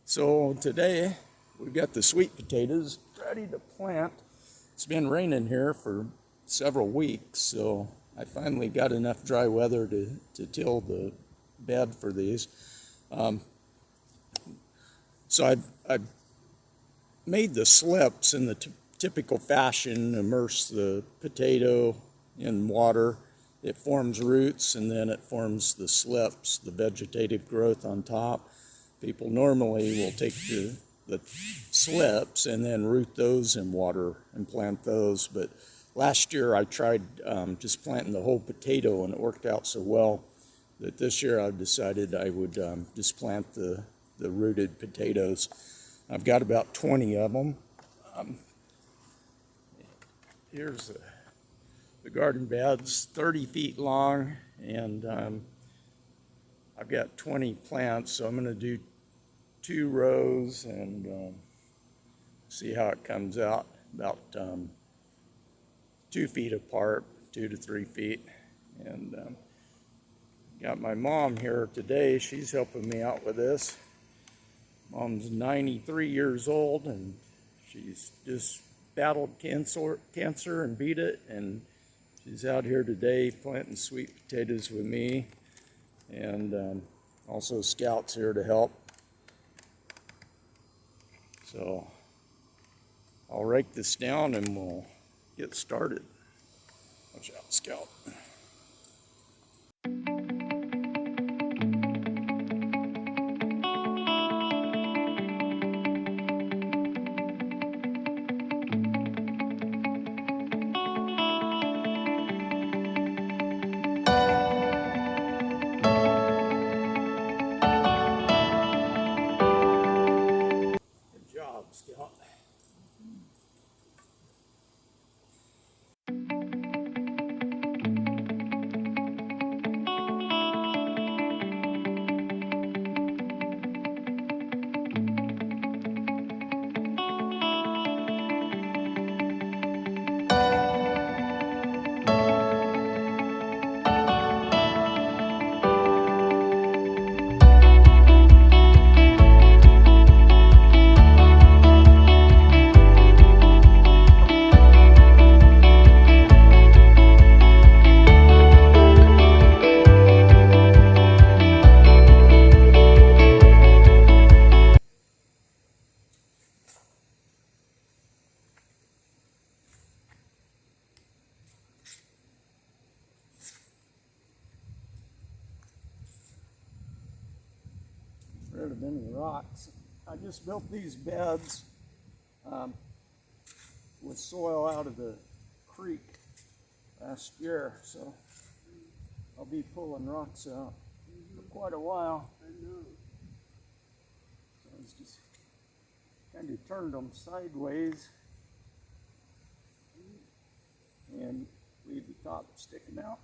So today we've got the sweet potatoes ready to plant. It's been raining here for several weeks, so I finally got enough dry weather to till the bed for these. So I've made the slips in the typical fashion, immerse the potato in water. It forms roots and then it forms the slips, the vegetative growth on top. People normally will take the slips and then root those in water and plant those. But last year I tried just planting the whole potato and it worked out so well that this year I've decided I would just plant the rooted potatoes. I've got about 20 of them. Here's the garden bed's 30 feet long, and I've got 20 plants, so I'm going to do 2 rows and see how it comes out. About 2 feet apart, 2 to 3 feet. And got my mom here today. She's helping me out with this. Mom's 93 years old, and she's just battled cancer and beat it, and she's out here today planting sweet potatoes with me, and also Scout's here to help. So I'll rake this down and we'll get started. Watch out, Scout. Good job, Scout. Rid of any rocks. I just built these beds with soil out of the creek last year, so I'll be pulling rocks out for quite a while. I know. So I just kind of turned them sideways and leave the top sticking out.